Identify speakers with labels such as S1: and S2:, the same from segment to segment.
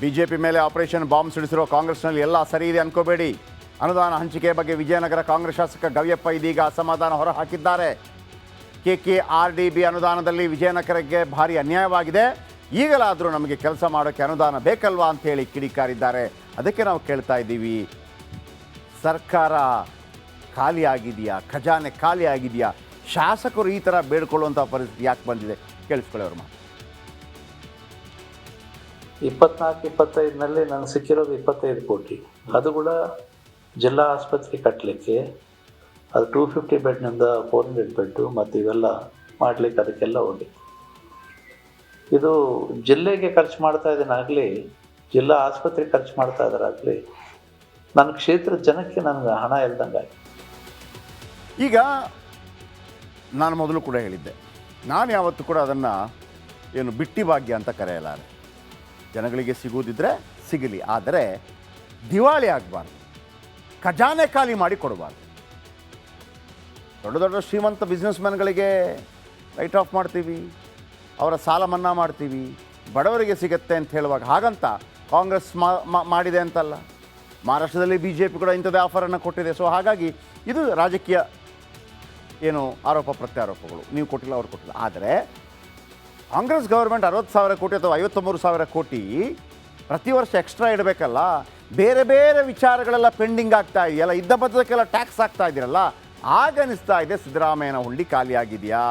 S1: BJP ಮೇಲೆ operation bomb ಸಿಡಿಸಿರೋ ಕಾಂಗ್ರೆಸ್ನಲ್ಲಿ ಎಲ್ಲ ಸರಿ ಇದೆ ಅನ್ಕೋಬೇಡಿ. ಅನುದಾನ ಹಂಚಿಕೆ ಬಗ್ಗೆ ವಿಜಯನಗರ ಕಾಂಗ್ರೆಸ್ ಶಾಸಕ ಗವಿಯಪ್ಪ ಇದೀಗ ಅಸಮಾಧಾನ ಹೊರಹಾಕಿದ್ದಾರೆ. KKRDB ಅನುದಾನದಲ್ಲಿ ವಿಜಯನಗರಕ್ಕೆ ಭಾರಿ ಅನ್ಯಾಯವಾಗಿದೆ. ಈಗಲಾದರೂ ನಮಗೆ ಕೆಲಸ ಮಾಡೋಕ್ಕೆ ಅನುದಾನ ಬೇಕಲ್ವಾ ಅಂತ ಹೇಳಿ ಕಿಡಿಕಾರಿದ್ದಾರೆ. ಅದಕ್ಕೆ ನಾವು ಕೇಳ್ತಾ ಇದ್ದೀವಿ, ಸರ್ಕಾರ ಖಾಲಿಯಾಗಿದೆಯಾ, ಖಜಾನೆ ಖಾಲಿ ಆಗಿದೆಯಾ? ಶಾಸಕರು ಈ ಥರ ಬೇಡ್ಕೊಳ್ಳುವಂಥ ಪರಿಸ್ಥಿತಿ ಯಾಕೆ ಬಂದಿದೆ? ಕೇಳಿಸ್ಕೊಳ್ಳಿ ಅವ್ರ ಮಾತು.
S2: 24-25ನಲ್ಲಿ ನನಗೆ ಸಿಕ್ಕಿರೋದು 25 ಕೋಟಿ. ಅದು ಕೂಡ ಜಿಲ್ಲಾ ಆಸ್ಪತ್ರೆ ಕಟ್ಟಲಿಕ್ಕೆ, ಅದು 250 ಬೆಡ್ನಿಂದ 400 ಬೆಡ್ಡು ಮತ್ತು ಇವೆಲ್ಲ ಮಾಡಲಿಕ್ಕೆ ಅದಕ್ಕೆಲ್ಲ ಹೋಗಿ ಇದು ಜಿಲ್ಲೆಗೆ ಖರ್ಚು ಮಾಡ್ತಾ ಇದ್ದೀನಾಗಲಿ, ಜಿಲ್ಲಾ ಆಸ್ಪತ್ರೆಗೆ ಖರ್ಚು ಮಾಡ್ತಾ ಇದ್ದಾರಾಗಲಿ, ನನ್ನ ಕ್ಷೇತ್ರದ ಜನಕ್ಕೆ ನನಗೆ ಹಣ ಇಲ್ದಂಗೆ ಆಗಿದೆ.
S1: ಈಗ ನಾನು ಮೊದಲು ಕೂಡ ಹೇಳಿದ್ದೆ, ನಾನು ಯಾವತ್ತೂ ಕೂಡ ಅದನ್ನು ಏನು ಬಿಟ್ಟಿ ಭಾಗ್ಯ ಅಂತ ಕರೆಯಲಾರೆ. ಜನಗಳಿಗೆ ಸಿಗುವುದಿದ್ರೆ ಸಿಗಲಿ, ಆದರೆ ದಿವಾಳಿ ಆಗಬಾರ್ದು, ಖಜಾನೆ ಖಾಲಿ ಮಾಡಿ ಕೊಡಬಾರ್ದು. ದೊಡ್ಡ ದೊಡ್ಡ ಶ್ರೀಮಂತ ಬಿಸ್ನೆಸ್ ಮ್ಯಾನ್ಗಳಿಗೆ ರೈಟ್ ಆಫ್ ಮಾಡ್ತೀವಿ, ಅವರ ಸಾಲ ಮನ್ನಾ ಮಾಡ್ತೀವಿ, ಬಡವರಿಗೆ ಸಿಗುತ್ತೆ ಅಂತ ಹೇಳುವಾಗ ಹಾಗಂತ ಕಾಂಗ್ರೆಸ್ ಮಾಡಿದೆ ಅಂತಲ್ಲ. ಮಹಾರಾಷ್ಟ್ರದಲ್ಲಿ BJP ಕೂಡ ಇಂಥದ್ದೇ ಆಫರನ್ನು ಕೊಟ್ಟಿದೆ. ಸೊ ಹಾಗಾಗಿ ಇದು ರಾಜಕೀಯ ಏನು ಆರೋಪ ಪ್ರತ್ಯಾರೋಪಗಳು, ನೀವು ಕೊಟ್ಟಿಲ್ಲ ಅವ್ರು ಕೊಟ್ಟಿಲ್ಲ. ಆದರೆ ಕಾಂಗ್ರೆಸ್ ಗೌರ್ಮೆಂಟ್ 60,000 ಕೋಟಿ ಅಥವಾ 53,000 ಕೋಟಿ ಪ್ರತಿ ವರ್ಷ ಎಕ್ಸ್ಟ್ರಾ ಇಡಬೇಕಲ್ಲ. ಬೇರೆ ಬೇರೆ ವಿಚಾರಗಳೆಲ್ಲ ಪೆಂಡಿಂಗ್ ಆಗ್ತಾ ಇದೆಯಲ್ಲ, ಇದ್ದ ಬದ್ದಕ್ಕೆಲ್ಲ ಟ್ಯಾಕ್ಸ್ ಆಗ್ತಾ ಇದ್ದೀರಲ್ಲ, ಆಗ ಅನಿಸ್ತಾ ಇದೆ ಸಿದ್ದರಾಮಯ್ಯನ ಹುಂಡಿ ಖಾಲಿಯಾಗಿದೆಯಾ.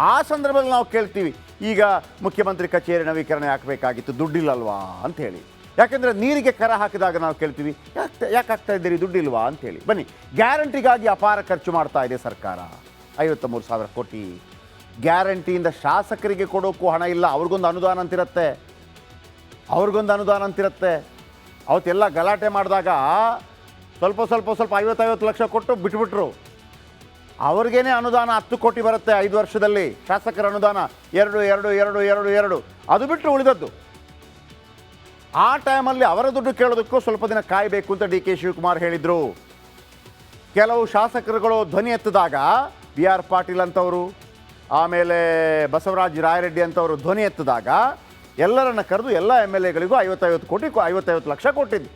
S1: ಆ ಸಂದರ್ಭದಲ್ಲಿ ನಾವು ಕೇಳ್ತೀವಿ, ಈಗ ಮುಖ್ಯಮಂತ್ರಿ ಕಚೇರಿ ನವೀಕರಣೆ ಹಾಕಬೇಕಾಗಿತ್ತು, ದುಡ್ಡಿಲ್ಲಲ್ವಾ ಅಂಥೇಳಿ. ಯಾಕೆಂದರೆ ನೀರಿಗೆ ಕರ ಹಾಕಿದಾಗ ನಾವು ಕೇಳ್ತೀವಿ, ಯಾಕೆ ಆಗ್ತಾ ಇದ್ದೀರಿ, ದುಡ್ಡಿಲ್ವಾ ಅಂಥೇಳಿ. ಬನ್ನಿ, ಗ್ಯಾರಂಟಿಗಾಗಿ ಅಪಾರ ಖರ್ಚು ಮಾಡ್ತಾ ಇದೆ ಸರ್ಕಾರ, 53,000 ಕೋಟಿ. ಗ್ಯಾರಂಟಿಯಿಂದ ಶಾಸಕರಿಗೆ ಕೊಡೋಕ್ಕೂ ಹಣ ಇಲ್ಲ, ಅವ್ರಿಗೊಂದು ಅನುದಾನ ಅಂತಿರುತ್ತೆ, ಅವತ್ತೆಲ್ಲ ಗಲಾಟೆ ಮಾಡಿದಾಗ ಸ್ವಲ್ಪ 50 ಲಕ್ಷ ಕೊಟ್ಟು ಬಿಟ್ಬಿಟ್ರು. ಅವ್ರಿಗೇನೆ ಅನುದಾನ 10 ಕೋಟಿ ಬರುತ್ತೆ 5 ವರ್ಷದಲ್ಲಿ, ಶಾಸಕರ ಅನುದಾನ 2 ಅದು ಬಿಟ್ಟು ಉಳಿದದ್ದು. ಆ ಟೈಮಲ್ಲಿ ಅವರ ದುಡ್ಡು ಕೇಳೋದಕ್ಕೂ ಸ್ವಲ್ಪ ದಿನ ಕಾಯಬೇಕು ಅಂತ DK ಶಿವಕುಮಾರ್ ಹೇಳಿದರು. ಕೆಲವು ಶಾಸಕರುಗಳು ಧ್ವನಿ ಎತ್ತಿದಾಗ BR ಪಾಟೀಲ್ ಅಂತವರು, ಆಮೇಲೆ ಬಸವರಾಜ ರಾಯರೆಡ್ಡಿ ಅಂತವರು ಧ್ವನಿ ಎತ್ತಿದಾಗ ಎಲ್ಲರನ್ನ ಕರೆದು ಎಲ್ಲ MLAಗಳಿಗೂ 50 ಲಕ್ಷ ಕೊಟ್ಟಿದ್ದು.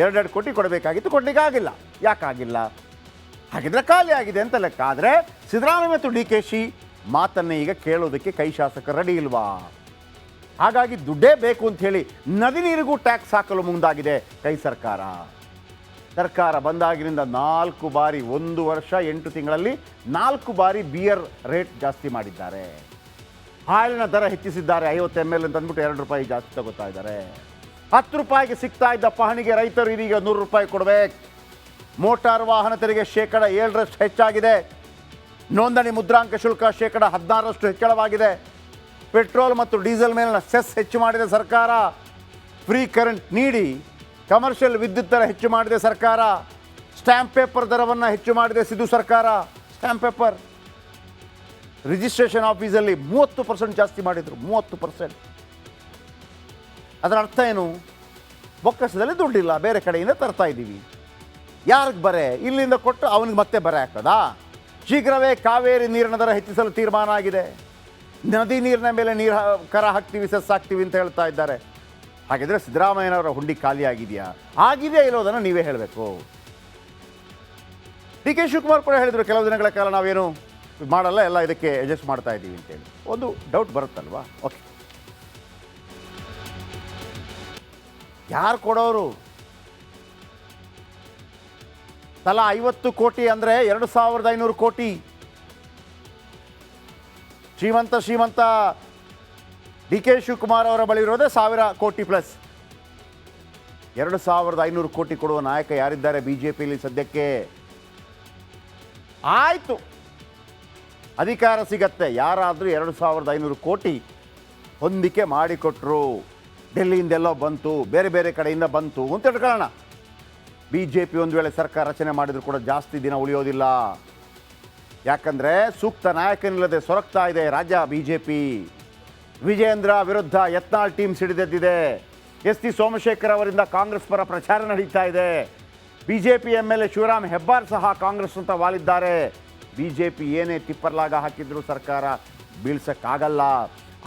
S1: 2 ಕೋಟಿ ಕೊಡಬೇಕಾಗಿತ್ತು, ಕೊಡಲಿಕ್ಕಾಗಿಲ್ಲ. ಯಾಕಾಗಿಲ್ಲ? ಹಾಗಿದ್ರೆ ಖಾಲಿ ಆಗಿದೆ ಅಂತ ಲೆಕ್ಕ. ಆದರೆ ಸಿದ್ದರಾಮಯ್ಯ ಮತ್ತು DKಶಿ ಮಾತನ್ನೇ ಈಗ ಕೇಳೋದಕ್ಕೆ ಕೈ ಶಾಸಕರು ರೆಡಿ ಇಲ್ವಾ? ಹಾಗಾಗಿ ದುಡ್ಡೇ ಬೇಕು ಅಂತ ಹೇಳಿ ನದಿ ನೀರಿಗೂ ಟ್ಯಾಕ್ಸ್ ಹಾಕಲು ಮುಂದಾಗಿದೆ ಕೈ ಸರ್ಕಾರ. ಸರ್ಕಾರ ಬಂದಾಗಿನಿಂದ 4 ಬಾರಿ, 1 ವರ್ಷ 8 ತಿಂಗಳಲ್ಲಿ 4 ಬಾರಿ ಬಿಯರ್ ರೇಟ್ ಜಾಸ್ತಿ ಮಾಡಿದ್ದಾರೆ. ಹಾಲಿನ ದರ ಹೆಚ್ಚಿಸಿದ್ದಾರೆ. 50 ml ಅಂತ ಅಂದ್ಬಿಟ್ಟು 2 ರೂಪಾಯಿ ಜಾಸ್ತಿ ತಗೋತಾ ಇದ್ದಾರೆ. 10 ರೂಪಾಯಿಗೆ ಸಿಗ್ತಾ ಇದ್ದ ಪಹಣಿಗೆ ರೈತರು ಇದೀಗ 100 ರೂಪಾಯಿ ಕೊಡಬೇಕು. ಮೋಟಾರ್ ವಾಹನ ತೆರಿಗೆ 7% ಹೆಚ್ಚಾಗಿದೆ. ನೋಂದಣಿ ಮುದ್ರಾಂಕ ಶುಲ್ಕ 16% ಹೆಚ್ಚಳವಾಗಿದೆ. ಪೆಟ್ರೋಲ್ ಮತ್ತು ಡೀಸೆಲ್ ಮೇಲಿನ ಸೆಸ್ ಹೆಚ್ಚು ಮಾಡಿದೆ ಸರ್ಕಾರ. ಫ್ರೀ ಕರೆಂಟ್ ನೀಡಿ ಕಮರ್ಷಿಯಲ್ ವಿದ್ಯುತ್ ದರ ಹೆಚ್ಚು ಮಾಡಿದೆ ಸರ್ಕಾರ. ಸ್ಟ್ಯಾಂಪ್ ಪೇಪರ್ ದರವನ್ನು ಹೆಚ್ಚು ಮಾಡಿದೆ ಸಿದ್ದು ಸರ್ಕಾರ. ಸ್ಟ್ಯಾಂಪ್ ಪೇಪರ್ ರಿಜಿಸ್ಟ್ರೇಷನ್ ಆಫೀಸಲ್ಲಿ 30% ಜಾಸ್ತಿ ಮಾಡಿದರು, 30%. ಅದರ ಅರ್ಥ ಏನು? ಬೊಕ್ಕಸದಲ್ಲಿ ದುಡ್ಡಿಲ್ಲ, ಬೇರೆ ಕಡೆಯಿಂದ ತರ್ತಾ ಇದ್ದೀವಿ. ಯಾರಿಗೆ ಬರೆ? ಇಲ್ಲಿಂದ ಕೊಟ್ಟು ಅವನಿಗೆ ಮತ್ತೆ ಬರೆ ಆಗ್ತದಾ? ಶೀಘ್ರವೇ ಕಾವೇರಿ ನೀರಿನ ದರ ಹೆಚ್ಚಿಸಲು ತೀರ್ಮಾನ ಆಗಿದೆ. ನದಿ ನೀರಿನ ಮೇಲೆ ಕರ ಹಾಕ್ತೀವಿ, ಸೆಸ್ ಹಾಕ್ತೀವಿ ಅಂತ ಹೇಳ್ತಾ ಇದ್ದಾರೆ. ಹಾಗಿದ್ರೆ ಸಿದ್ದರಾಮಯ್ಯನವರ ಹುಂಡಿ ಖಾಲಿ ಆಗಿದೆಯಾ? ಆಗಿದೆಯಾ ಇರೋದನ್ನು ನೀವೇ ಹೇಳಬೇಕು. DK ಶಿವಕುಮಾರ್ ಕೂಡ ಹೇಳಿದರು, ಕೆಲವು ದಿನಗಳ ಕಾಲ ನಾವೇನು ಮಾಡಲ್ಲ, ಎಲ್ಲ ಇದಕ್ಕೆ ಅಡ್ಜಸ್ಟ್ ಮಾಡ್ತಾ ಇದ್ದೀವಿ ಅಂತೇಳಿ. ಒಂದು ಡೌಟ್ ಬರುತ್ತಲ್ವಾ? ಓಕೆ, ಯಾರು ಕೊಡೋರು? ತಲಾ 50 ಕೋಟಿ ಅಂದರೆ 2,500 ಕೋಟಿ. ಶ್ರೀಮಂತ DK ಶಿವಕುಮಾರ್ ಅವರ ಬಳಿ ಇರೋದೇ 1,000 ಕೋಟಿ ಪ್ಲಸ್. 2,500 ಕೋಟಿ ಕೊಡುವ ನಾಯಕ ಯಾರಿದ್ದಾರೆ BJPಯಲ್ಲಿ ಸದ್ಯಕ್ಕೆ? ಆಯಿತು, ಅಧಿಕಾರ ಸಿಗತ್ತೆ, ಯಾರಾದರೂ 2,500 ಕೋಟಿ ಹೊಂದಿಕೆ ಮಾಡಿಕೊಟ್ರು, ಡೆಲ್ಲಿಯಿಂದೆಲ್ಲೋ ಬಂತು, ಬೇರೆ ಬೇರೆ ಕಡೆಯಿಂದ ಬಂತು ಅಂತ ಇಟ್ಕೊಳ್ಳೋಣ. BJP ಒಂದು ವೇಳೆ ಸರ್ಕಾರ ರಚನೆ ಮಾಡಿದರೂ ಕೂಡ ಜಾಸ್ತಿ ದಿನ ಉಳಿಯೋದಿಲ್ಲ. ಯಾಕಂದರೆ ಸೂಕ್ತ ನಾಯಕನಿಲ್ಲದೆ ಸೊರಗ್ತಾ ಇದೆ ರಾಜ್ಯ BJP. ವಿಜೇಂದ್ರ ವಿರುದ್ಧ ಯತ್ನಾಳ್ ಟೀಮ್ ಸಿಡಿದೆದ್ದಿದೆ. ST ಸೋಮಶೇಖರ್ ಅವರಿಂದ ಕಾಂಗ್ರೆಸ್ ಪರ ಪ್ರಚಾರ ನಡೀತಾ ಇದೆ. BJP MLA ಶಿವರಾಮ್ ಹೆಬ್ಬಾರ್ ಸಹ ಕಾಂಗ್ರೆಸ್ ಅಂತ ವಾಲಿದ್ದಾರೆ. BJP ಏನೇ ಟಿಪ್ಪರ್ಲಾಗ ಹಾಕಿದ್ರು ಸರ್ಕಾರ ಬೀಳ್ಸಕ್ಕಾಗಲ್ಲ.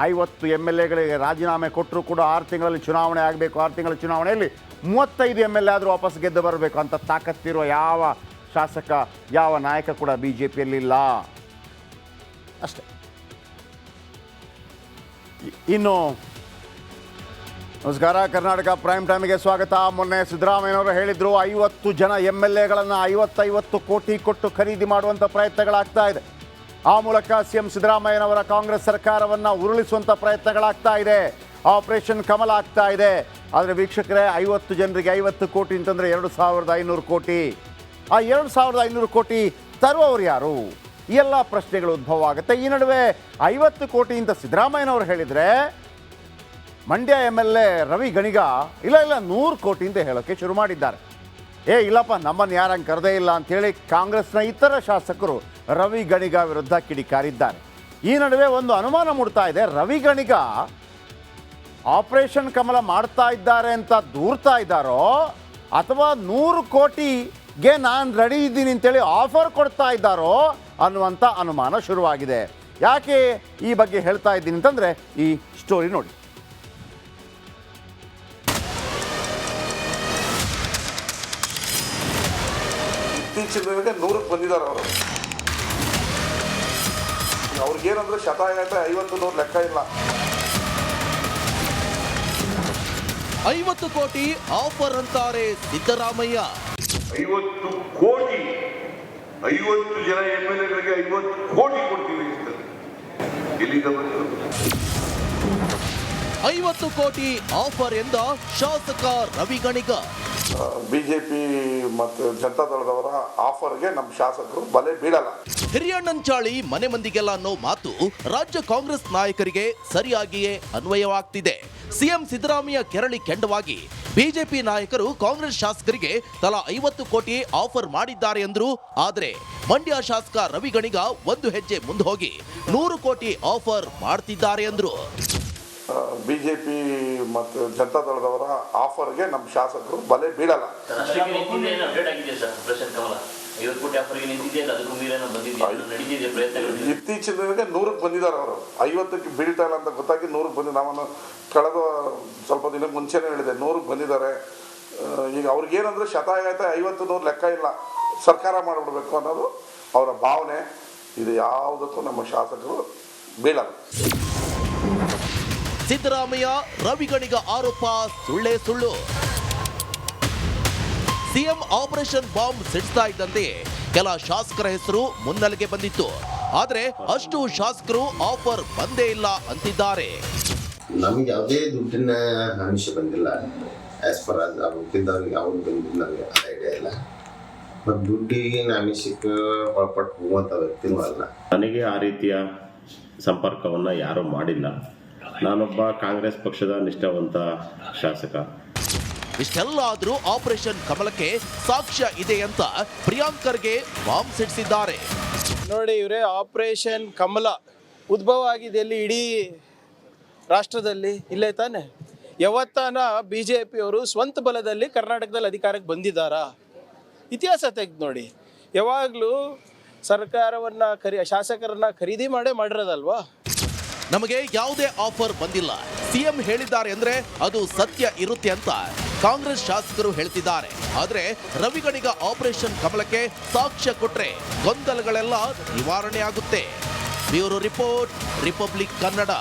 S1: 50 MLAಗಳಿಗೆ ರಾಜೀನಾಮೆ ಕೊಟ್ಟರು ಕೂಡ 6 ತಿಂಗಳಲ್ಲಿ ಚುನಾವಣೆ ಆಗಬೇಕು, 6 ತಿಂಗಳ ಚುನಾವಣೆಯಲ್ಲಿ 35 MLA ಆದರೂ ವಾಪಸ್ ಗೆದ್ದು ಬರಬೇಕು ಅಂತ ತಾಕತ್ತಿರುವ ಯಾವ ಶಾಸಕ, ಯಾವ ನಾಯಕ ಕೂಡ BJPಯಲ್ಲಿಲ್ಲ ಅಷ್ಟೇ. ಇನ್ನು ನಮಸ್ಕಾರ, ಕರ್ನಾಟಕ ಪ್ರೈಮ್ ಟೈಮಿಗೆ ಸ್ವಾಗತ. ಮೊನ್ನೆ ಸಿದ್ದರಾಮಯ್ಯನವರು ಹೇಳಿದರು 50 ಜನ MLAಗಳನ್ನು 50 ಕೋಟಿ ಕೊಟ್ಟು ಖರೀದಿ ಮಾಡುವಂಥ ಪ್ರಯತ್ನಗಳಾಗ್ತಾ ಇದೆ. ಆ ಮೂಲಕ CM ಸಿದ್ದರಾಮಯ್ಯನವರ ಕಾಂಗ್ರೆಸ್ ಸರ್ಕಾರವನ್ನು ಉರುಳಿಸುವಂಥ ಪ್ರಯತ್ನಗಳಾಗ್ತಾ ಇದೆ. ಆಪರೇಷನ್ ಕಮಲ ಆಗ್ತಾ ಇದೆ. ಆದರೆ ವೀಕ್ಷಕರೇ, 50 ಜನರಿಗೆ 50 ಕೋಟಿ ಅಂತಂದರೆ 2500 ಕೋಟಿ. ಆ 2500 ಕೋಟಿ ತರುವವರು ಯಾರು? ಈ ಎಲ್ಲ ಪ್ರಶ್ನೆಗಳು ಉದ್ಭವ ಆಗುತ್ತೆ. ಈ ನಡುವೆ 50 ಕೋಟಿ ಅಂತ ಸಿದ್ದರಾಮಯ್ಯನವರು ಹೇಳಿದರೆ ಮಂಡ್ಯ MLA ರವಿ ಗಣಿಗ ಇಲ್ಲ 100 ಕೋಟಿ ಅಂತ ಹೇಳೋಕ್ಕೆ ಶುರು ಮಾಡಿದ್ದಾರೆ. ಇಲ್ಲಪ್ಪ, ನಮ್ಮನ್ನು ಯಾರಂಗೆ ಕರೆದೇ ಇಲ್ಲ ಅಂಥೇಳಿ ಕಾಂಗ್ರೆಸ್ನ ಇತರ ಶಾಸಕರು ರವಿ ಗಣಿಗ ವಿರುದ್ಧ ಕಿಡಿಕಾರಿದ್ದಾರೆ. ಈ ನಡುವೆ ಒಂದು ಅನುಮಾನ ಮೂಡ್ತಾ ಇದೆ. ರವಿ ಗಣಿಗ ಆಪರೇಷನ್ ಕಮಲ ಮಾಡ್ತಾ ಇದ್ದಾರೆ ಅಂತ ದೂರ್ತಾ ಇದ್ದಾರೋ ಅಥವಾ 100 ಕೋಟಿಗೆ ನಾನು ರೆಡಿ ಇದ್ದೀನಿ ಅಂತೇಳಿ ಆಫರ್ ಕೊಡ್ತಾ ಇದ್ದಾರೋ ಅನ್ನುವಂಥ ಅನುಮಾನ ಶುರುವಾಗಿದೆ. ಯಾಕೆ ಈ ಬಗ್ಗೆ ಹೇಳ್ತಾ ಇದ್ದೀನಿ ಅಂತಂದರೆ ಈ ಸ್ಟೋರಿ ನೋಡಿ.
S3: ಇತ್ತೀಚಿನ 100ಕ್ಕೆ ಬಂದಿದ್ದಾರೆ ಅವರು. ಅವ್ರಿಗೇನಂದ್ರೆ ಶತಾಯಗಂಟ 50-100 ಲೆಕ್ಕ ಇಲ್ಲ.
S4: 50 ಕೋಟಿ ಆಫರ್ ಅಂತಾರೆ ಸಿದ್ದರಾಮಯ್ಯ.
S3: 50 ಕೋಟಿ, 50 ಜನ MLAಗಳಿಗೆ 50 ಕೋಟಿ ಕೊಡ್ತೀವಿ ಅಂತ ಎಲ್ಲಿಂದ ಬಂದಿರೋದು?
S4: 50 ಕೋಟಿ ಆಫರ್ ಎಂದ ಶಾಸಕ ರವಿ ಗಣಿಗ.
S3: ಬಿಜೆಪಿ ಮತ್ತು ಜನತಾದಳದವರ ಆಫರ್ಗೆ ನಮ್ಮ ಶಾಸಕರು ಬಲೆ ಬೀಳಲ್ಲ.
S4: ಹಿರಿಯಣ್ಣಂಚಾಳಿ ಮನೆ ಮಂದಿಗೆಲ್ಲ ಅನ್ನೋ ಮಾತು ರಾಜ್ಯ ಕಾಂಗ್ರೆಸ್ ನಾಯಕರಿಗೆ ಸರಿಯಾಗಿಯೇ ಅನ್ವಯವಾಗ್ತಿದೆ. ಸಿಎಂ ಸಿದ್ದರಾಮಯ್ಯ ಕೆರಳಿ ಕೆಂಡವಾಗಿ ಬಿಜೆಪಿ ನಾಯಕರು ಕಾಂಗ್ರೆಸ್ ಶಾಸಕರಿಗೆ ತಲಾ 50 ಕೋಟಿ ಆಫರ್ ಮಾಡಿದ್ದಾರೆ ಎಂದ್ರು. ಆದರೆ ಮಂಡ್ಯ ಶಾಸಕ ರವಿ ಗಣಿಗ ಒಂದು ಹೆಜ್ಜೆ ಮುಂದೆ ಹೋಗಿ 100 ಕೋಟಿ ಆಫರ್ ಮಾಡ್ತಿದ್ದಾರೆ ಎಂದ್ರು.
S3: ಬಿಜೆಪಿ ಮತ್ತು ಜನತಾದಳದವರ ಆಫರ್ಗೆ ನಮ್ಮ ಶಾಸಕರು ಬಲೆ ಬೀಳಲ್ಲ. ಇತ್ತೀಚಿನ 100ಕ್ಕೆ ಬಂದಿದ್ದಾರೆ ಅವರು. 50ಕ್ಕೆ ಬೀಳ್ತಾ ಇಲ್ಲ ಅಂತ ಗೊತ್ತಾಗಿ 100ಕ್ಕೆ ಬಂದು ನಾನು ಕಳೆದ ಸ್ವಲ್ಪ ದಿನ ಮುಂಚೆನೇ ಹೇಳಿದೆ 100ಕ್ಕೆ ಬಂದಿದ್ದಾರೆ. ಈಗ ಅವ್ರಿಗೇನಂದ್ರೆ ಶತಾಯಗಂಟ 50-100 ಲೆಕ್ಕ ಇಲ್ಲ, ಸರ್ಕಾರ ಮಾಡಿಬಿಡ್ಬೇಕು ಅನ್ನೋದು ಅವರ ಭಾವನೆ. ಇದು ಯಾವುದಕ್ಕೂ ನಮ್ಮ ಶಾಸಕರು ಬೀಳಲ್ಲ.
S4: ಸಿದ್ದರಾಮಯ್ಯ ರವಿ ಗಣಿಗ ಆರೋಪ ಸುಳ್ಳೇ ಸುಳ್ಳು. ಸಿಎಂ ಆಪರೇಷನ್ ಬಾಂಬ್ ಸಿಡಿಸ್ತಾ ಇದ್ದಂತೆಯೇ ಕೆಲ ಶಾಸಕರ ಹೆಸರು ಮುನ್ನೆಲೆಗೆ ಬಂದಿತ್ತು. ಆದರೆ ಅಷ್ಟು ಶಾಸಕರು ಆಫರ್ ಬಂದೇ ಇಲ್ಲ ಅಂತಿದ್ದಾರೆ.
S5: ನಮಗೆ ಯಾವುದೇ ದುಡ್ಡಿನ ಆಮಿಷ ಬಂದಿಲ್ಲ. ಆಸ್ ಪರ್ ಹುಟ್ಟಿದವ್ರಿಗೆ ಅವ್ರು ಬಂದಿದ್ದು ನಮಗೆ ಐಡಿಯಾ ಇಲ್ಲ. ಮತ್ತು ದುಡ್ಡಿಗೆ ಆಮಿಷಕ್ಕೆ ಒಳಪಟ್ಟು ಹೋಗುವಂಥ ವ್ಯಕ್ತಿನೂ ಅಲ್ಲ.
S6: ನನಗೆ ಆ ರೀತಿಯ ಸಂಪರ್ಕವನ್ನು ಯಾರೂ ಮಾಡಿಲ್ಲ. ನಾನೊಬ್ಬ ಕಾಂಗ್ರೆಸ್ ಪಕ್ಷದ ನಿಷ್ಠಾವಂತ ಶಾಸಕ.
S4: ಇಷ್ಟೆಲ್ಲ ಆದ್ರೂ ಆಪರೇಷನ್ ಕಮಲಕ್ಕೆ ಸಾಕ್ಷ್ಯ ಇದೆ ಅಂತ ಪ್ರಿಯಾಂಕರ್ಗೆ ಬಾಂಬ್ ಸಿಡಿಸಿದ್ದಾರೆ.
S7: ನೋಡಿ, ಇವರೇ ಆಪರೇಷನ್ ಕಮಲ ಉದ್ಭವ ಆಗಿದೆ ಎಲ್ಲಿ? ಇಡೀ ರಾಷ್ಟ್ರದಲ್ಲಿ ಇಲ್ಲೇ ತಾನೆ. ಯಾವತ್ತಾನ BJPಯವರು ಸ್ವಂತ ಬಲದಲ್ಲಿ ಕರ್ನಾಟಕದಲ್ಲಿ ಅಧಿಕಾರಕ್ಕೆ ಬಂದಿದ್ದಾರಾ? ಇತಿಹಾಸ ತೆಗೆದು ನೋಡಿ. ಯಾವಾಗಲೂ ಸರ್ಕಾರವನ್ನು ಶಾಸಕರನ್ನ ಖರೀದಿ ಮಾಡಿರೋದಲ್ವಾ?
S4: ನಮಗೆ ಯಾವುದೇ ಆಫರ್ ಬಂದಿಲ್ಲ, ಸಿಎಂ ಹೇಳಿದ್ದಾರೆ ಅಂದ್ರೆ ಅದು ಸತ್ಯ ಇರುತ್ತೆ ಅಂತ ಕಾಂಗ್ರೆಸ್ ಶಾಸಕರು ಹೇಳ್ತಿದ್ದಾರೆ. ಆದ್ರೆ ರವಿ ಗಣಿಗ ಆಪರೇಷನ್ ಕಮಲಕ್ಕೆ ಸಾಕ್ಷ್ಯ ಕೊಟ್ರೆ ಗೊಂದಲಗಳೆಲ್ಲ ನಿವಾರಣೆ ಆಗುತ್ತೆ. Bureau report, republic Kannada.